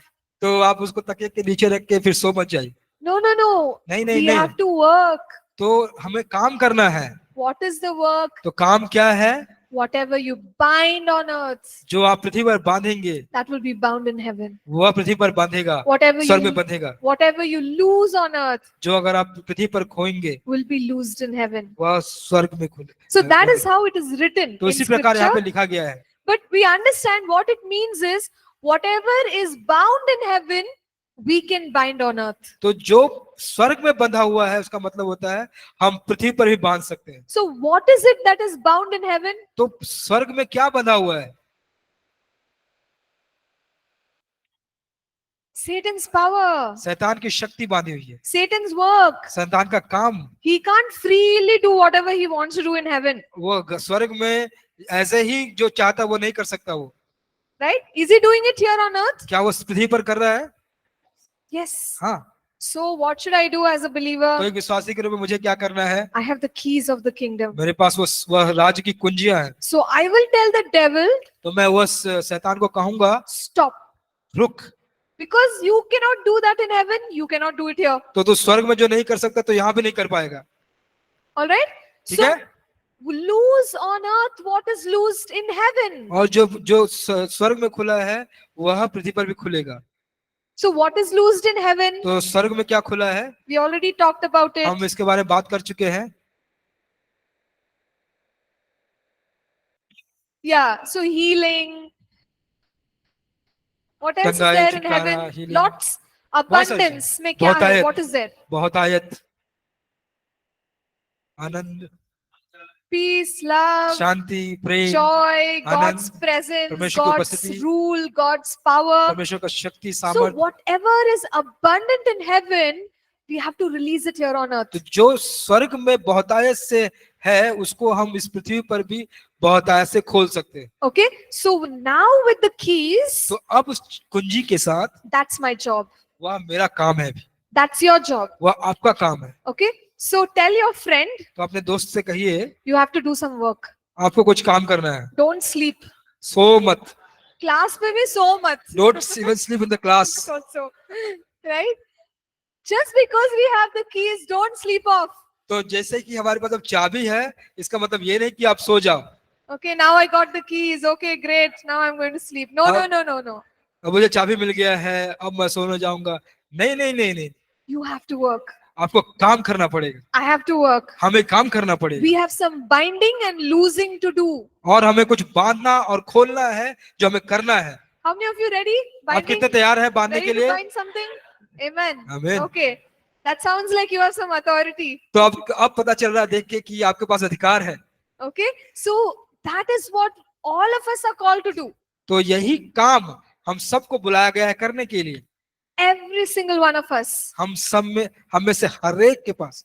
तो आप उसको तकिए के नीचे रख के फिर सो मत जाइए। No. नहीं We नहीं, have to work. तो हमें काम करना है। What is the work? तो काम क्या है? Whatever you bind on earth, जो आप पृथ्वी पर बांधेंगे that will be bound in heaven. वह पृथ्वी पर बांधेगा, Whatever स्वर्ग में you बंधेगा। whatever you lose on earth जो अगर आप पृथ्वी पर खोएंगे will be loosed in heaven. वह स्वर्ग में खुले। So that is how it is written तो in इसी प्रकार यहाँ पे scripture. लिखा गया है। But we understand what it means is whatever is bound in heaven, we can bind on earth. तो जो स्वर्ग में बंधा हुआ है उसका मतलब होता है हम पृथ्वी पर भी बांध सकते हैं। So what is it that is bound in heaven? तो स्वर्ग में क्या बंधा हुआ है? Satan's power, शैतान की शक्ति बांधी हुई है, Satan's work. शैतान का काम। He can't freely do whatever he wants to do in heaven, वो स्वर्ग में ऐसे ही जो चाहता है वो नहीं कर सकता वो। right? Is he doing it here on earth? क्या वो पृथ्वी पर कर रहा है? Yes. हाँ। So what should I do as a तो believer? एक विश्वासी के रूप में मुझे क्या करना है? I have the keys of the kingdom. मेरे पास वह राज्य की कुंजियां हैं। So I will tell the devil, तो मैं वो शैतान को कहूंगा stop. रुक। Because you cannot do that in heaven, you cannot do it here. तो तू स्वर्ग में जो नहीं कर सकता तो यहाँ भी नहीं कर पाएगा। All right? ठीक So है? loose on earth what is loosed in heaven. और जो जो स्वर्ग में खुला है वह पृथ्वी पर भी खुलेगा। So what is loosed in heaven? तो स्वर्ग में क्या खुला है? We already talked about it. हम इसके बारे में बात कर चुके हैं। Yeah, so healing. What else is चंगाई, there in छुटकारा, heaven? healing. Lots. बहुत सारी Abundance. में क्या बहुत है? आयत। What is there? बहुत आयत, आनंद, Peace, love, शांति, प्रेम, joy, God's आनंद, presence, परमेश्वर की God's उपस्थिति, rule, God's power. परमेश्वर का शक्ति, So सामर्थ। whatever is abundant in heaven, we have to release it here on earth. तो जो स्वर्ग में बहुतायत से है उसको हम इस पृथ्वी पर भी बहुतायत से खोल सकते हैं। Okay? So now with the keys, तो अब उस कुंजी के साथ that's my job. वह मेरा काम है भी, That's your job. वह आपका काम है। Okay? So tell your friend, तो अपने दोस्त से कहिए you have to do some work. आपको कुछ काम करना है। Don't sleep. सो मत। Class में भी सो मत. Don't even sleep in the class. Also, right? Just because we have the keys, don't sleep off. तो जैसे कि हमारे पास अब चाबी है इसका मतलब ये नहीं कि आप सो जाओ। Okay, now I got the keys. Okay, great. Now I'm going to sleep. No, no, no, no, no. अब मुझे चाबी मिल गया है अब मैं सोने जाऊंगा। नहीं नहीं नहीं नहीं, You have to work. आपको काम करना पड़ेगा। I have to work. हमें काम करना पड़ेगा We have some binding and loosing to do. और हमें कुछ बांधना और खोलना है जो हमें करना है। How many of you ready? आप Binding? कितने तैयार हैं बांधने Ready के to लिए? bind something? Amen. Amen. Okay. That sounds like you have some authority. तो अब पता चल रहा है देख के कि आपके पास अधिकार है। Okay. So that is what all of us are called to do. तो यही काम हम सबको बुलाया गया है करने के लिए। Every single one of us. हम में से हर एक के पास,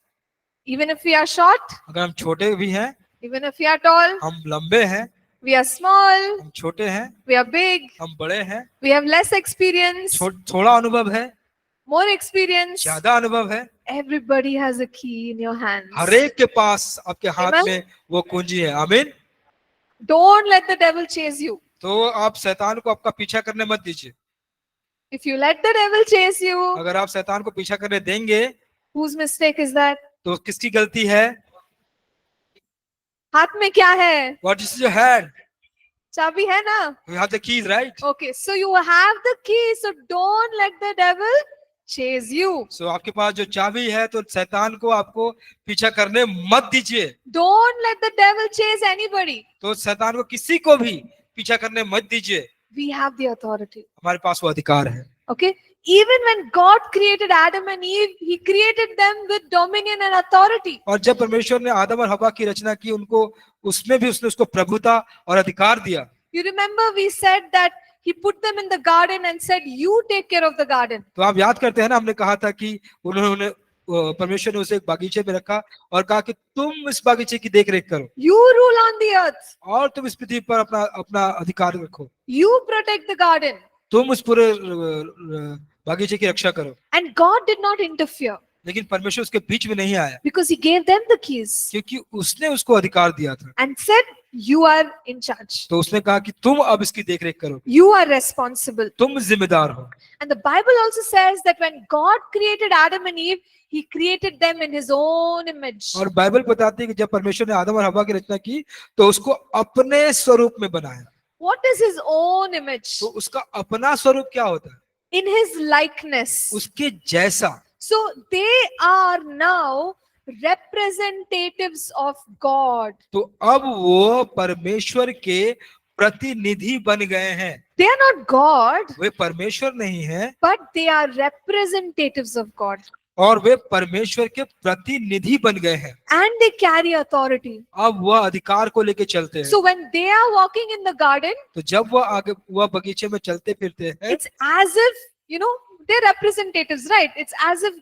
Even if we are short, अगर हम छोटे भी हैं, even if we are tall, हम लंबे हैं, we are small, हम छोटे हैं, we are big, हम बड़े हैं, we have less experience, थोड़ा अनुभव है, more experience. ज्यादा अनुभव है, Everybody has a key in your hands. हर एक के पास आपके हाथ Amen. में वो कुंजी है। आमीन। Don't let the devil chase you. तो आप शैतान को आपका पीछा करने मत दीजिए। If you let the devil chase you, अगर आप शैतान को पीछा करने देंगे whose mistake is that? तो किसकी गलती है? हाथ में क्या है? What is your hand? चाबी है ना? You have the keys, right? Okay, so you have the key, so don't let the devil chase you. So आपके पास जो चाबी है तो शैतान को आपको पीछा करने मत दीजिए। Don't let the devil chase anybody. तो शैतान को किसी को भी पीछा करने मत दीजिए। We have the authority. हमारे पास वो अधिकार है। Okay, even when God created Adam and Eve, He created them with dominion and authority. और जब परमेश्वर ने आदम और हवा की रचना की उनको उसमें भी उसने उसको प्रभुता और अधिकार दिया। You remember we said that He put them in the garden and said, "You take care of the garden." तो आप याद करते हैं ना, हमने कहा था कि उन्होंने परमेश्वर ने उसे एक बागीचे में रखा और कहा कि तुम इस बागीचे की देखरेख करो You rule on the earth. और तुम इस पृथ्वी पर अपना अपना अधिकार रखो, You protect the garden. तुम उस पूरे बागीचे की रक्षा करो। And God did not interfere लेकिन परमेश्वर उसके बीच में नहीं आया because He gave them the keys क्योंकि उसने उसको अधिकार दिया था। and said, "You are in charge. तो उसने कहा कि तुम अब इसकी देखरेख करो, You are responsible." तुम जिम्मेदार हो। And the Bible also says that when God created Adam and Eve, He created them in His own image. और बाइबल बताती है कि जब परमेश्वर ने आदम और हवा की रचना की तो उसको अपने स्वरूप में बनाया। What is His own image? तो उसका अपना स्वरूप क्या होता है? In His likeness. उसके जैसा। So they are now representatives of God. तो अब वो परमेश्वर के प्रतिनिधि बन गए हैं। They are not God, वे परमेश्वर नहीं है, but they are representatives of God. और वे परमेश्वर के प्रतिनिधि बन गए हैं। And they carry authority. अब वह अधिकार को लेके चलते हैं। So when they are walking in the garden, तो जब वह बगीचे में चलते फिरते हैं, it's as if, they're representatives, right? It's as if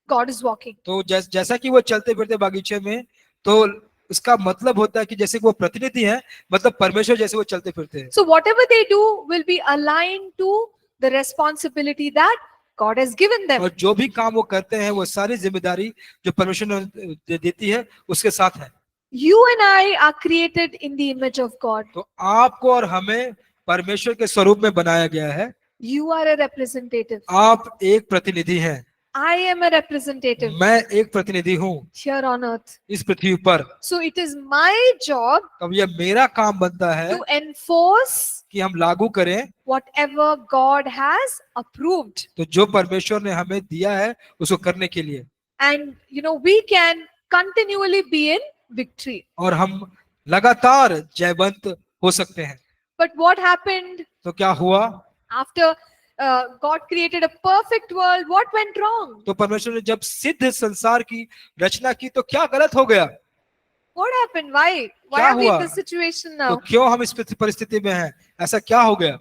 God is walking. तो जैसा कि वो चलते फिरते बगीचे में, तो उसका मतलब होता है कि जैसे कि वो प्रतिनिधि है, मतलब परमेश्वर जैसे वो चलते फिरते हैं। So whatever they do will be aligned to the responsibility that God has given them. और जो भी काम वो करते हैं, वो सारी जिम्मेदारी जो परमेश्वर ने देती है उसके साथ है। You and I are created in the image of God. तो आपको और हमें परमेश्वर के स्वरूप में बनाया गया है। You are a representative. आप एक प्रतिनिधि हैं। I am a representative मैं एक प्रतिनिधि हूँ here on earth. इस पृथ्वी पर। So it is my job अब यह मेरा काम बनता है to enforce कि हम लागू करें, whatever God has approved. तो जो परमेश्वर ने हमें दिया है उसको करने के लिए, And we can continually be in victory. और हम लगातार जयवंत हो सकते हैं। But what happened तो क्या हुआ? after God created a perfect world? What went wrong? तो परमेश्वर ने जब सिद्ध संसार की रचना की तो क्या गलत हो गया? What happened? Why क्या are we in हुआ? this situation तो now? क्यों हम इस परिस्थिति में हैं? ऐसा क्या हो गया?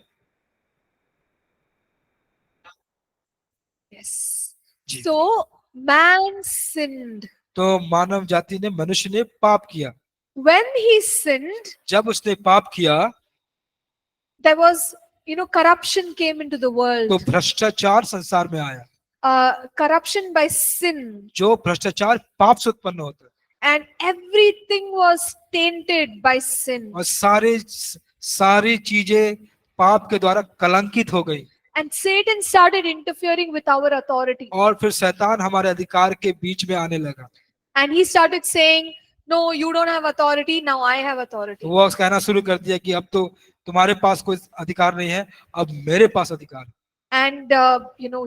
Yes. जी। So man sinned. तो मानव जाति ने, मनुष्य ने पाप किया। When he sinned, जब उसने पाप किया, there was, corruption came into the world. तो भ्रष्टाचार संसार में आया। Corruption by sin. जो भ्रष्टाचार पाप से उत्पन्न होता है, And everything was tainted by sin. और सारी चीजें पाप के द्वारा कलंकित हो गई। And Satan started interfering with our authority. और फिर शैतान हमारे अधिकार के बीच में आने लगा। And he started saying, no, you don't have authority, now I have authority. वो कहना शुरू कर दिया कि अब तो तुम्हारे पास कोई अधिकार नहीं है, अब मेरे पास अधिकार है। And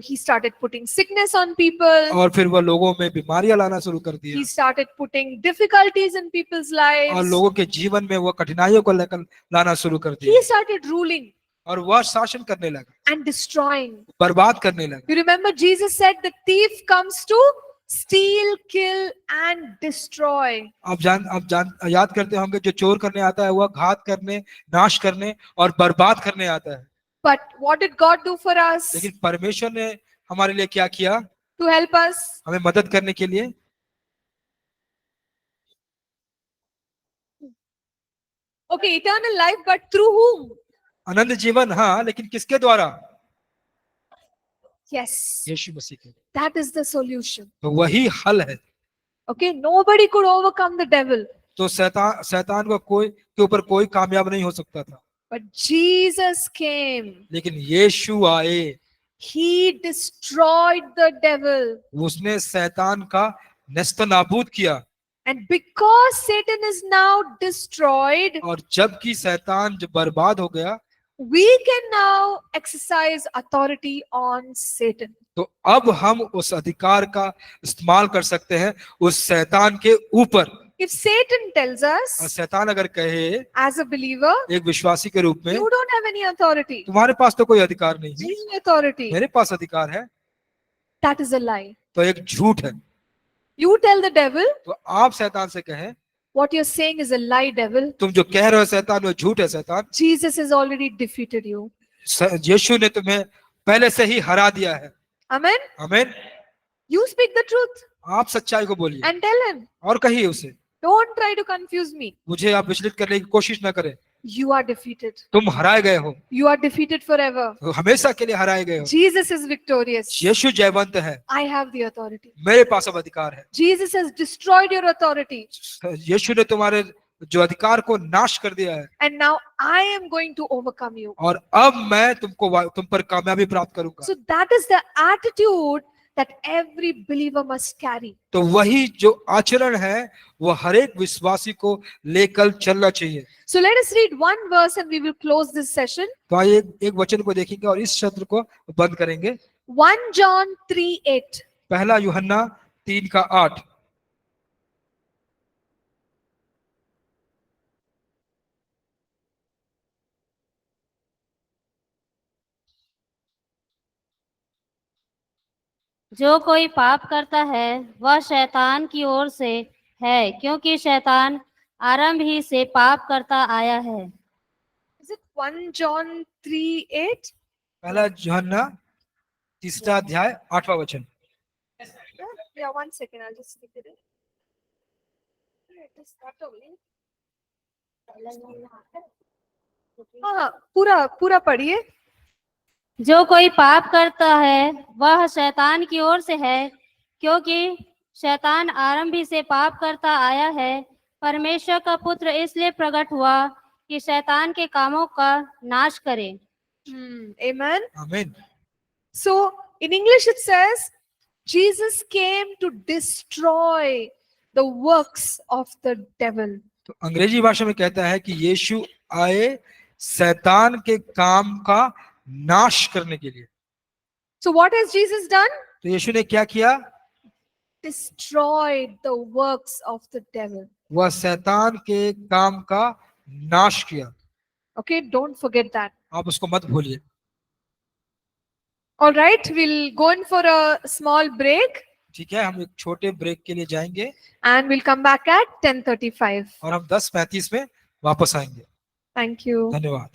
he started putting sickness on people. और फिर वह लोगों में बीमारियां लाना शुरू कर दिया, He started putting difficulties in people's और lives. लोगों के जीवन में वह कठिनाइयों को लेकर लाना शुरू कर दिया, He started ruling और वह शासन करने लगा, and destroying. बर्बाद करने लगा। You remember Jesus said the thief comes to steal, kill and destroy. आप याद करते होंगे, जो चोर करने आता है वह घात करने, नाश करने और बर्बाद करने आता है। But what did God do for us लेकिन परमेश्वर ने हमारे लिए क्या किया? to help us? हमें मदद करने के लिए Okay, eternal life, but through whom? अनंत जीवन, हाँ, लेकिन किसके द्वारा? Yes, यीशु मसीह के। that is the solution. तो वही हल है। Okay, nobody could overcome the devil, तो शैतान के ऊपर कोई कामयाब नहीं हो सकता था, but Jesus came. लेकिन यीशु आए। He destroyed the devil. उसने शैतान का नेस्तनाबूद किया, And because Satan is now destroyed, और जबकि शैतान जब बर्बाद हो गया, we can now exercise authority on Satan. तो अब हम उस अधिकार का इस्तेमाल कर सकते हैं उस शैतान के ऊपर। If Satan tells और us शैतान अगर कहे as a believer, एक विश्वासी के रूप में, you don't have any authority, तुम्हारे पास तो कोई अधिकार नहीं है, any authority, मेरे पास अधिकार है, that is a lie. तो एक झूठ है। You tell the devil, तो आप शैतान से कहें, what you're saying is a lie, devil. तुम जो कह रहे हो शैतान, वो झूठ है शैतान। Jesus has already defeated you. यीशु ने तुम्हें पहले से ही हरा दिया है। Amen. आमीन। You speak the truth आप सच्चाई को बोलिए and tell him. और कहिए उसे, Don't try to confuse me. मुझे आप विचलित करने की कोशिश ना करें। You are defeated. तुम हराए गए हो, You are defeated forever. तो हमेशा के लिए हराए गए हो। Jesus is victorious. यीशु जयवंत है, I have the authority. मेरे पास अब अधिकार है। Jesus has destroyed your authority. यीशु ने तुम्हारे जो अधिकार को नाश कर दिया है, And now I am going to overcome you. और अब मैं तुम पर कामयाबी प्राप्त करूंगा। So that is the attitude that every believer must carry. तो वही जो आचरण है वो हर एक विश्वासी को लेकर चलना चाहिए। So let us read one verse and we will close this session. तो आइए एक वचन को देखेंगे और इस सत्र को बंद करेंगे। 1 John 3:8. पहला यूहन्ना 3:8। जो कोई पाप करता है वह शैतान की ओर से है, क्योंकि शैतान आरंभ ही से पाप करता आया है। Is it 1 John 3:8? पहला यूहन्ना तीसरा अध्याय 8वां वचन। Yeah, 1 second, I'll just stick it in. It is that only. हाँ, पूरा पूरा पढ़िए। जो कोई पाप करता है वह शैतान की ओर से है, क्योंकि शैतान आरंभ ही से पाप करता आया है। परमेश्वर का पुत्र इसलिए प्रकट हुआ कि शैतान के कामों का नाश करे। Amen. आमीन। So in English it says, Jesus came to destroy the works of the devil. तो अंग्रेजी भाषा में कहता है कि यीशु आए शैतान के काम का नाश करने के लिए। So what has Jesus done? तो यीशु ने क्या किया? Destroyed the works of the devil. वह शैतान के काम का नाश किया। Okay, don't forget that. आप उसको मत भूलिए। All right, we'll go in for a small break ठीक है, हम एक छोटे ब्रेक के लिए जाएंगे and we'll come back at 10:35. और हम 10:35 में वापस आएंगे। Thank you. धन्यवाद।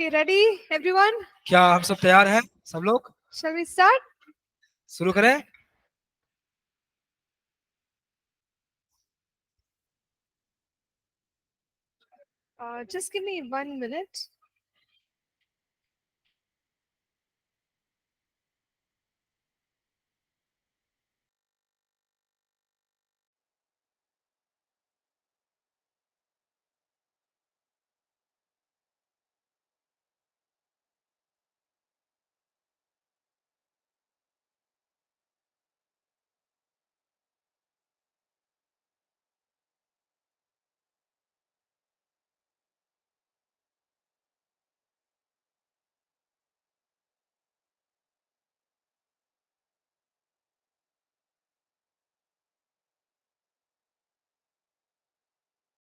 Okay, ready, everyone? क्या हम सब तैयार हैं सब लोग? Shall we start? शुरू करें? Just give me 1 minute.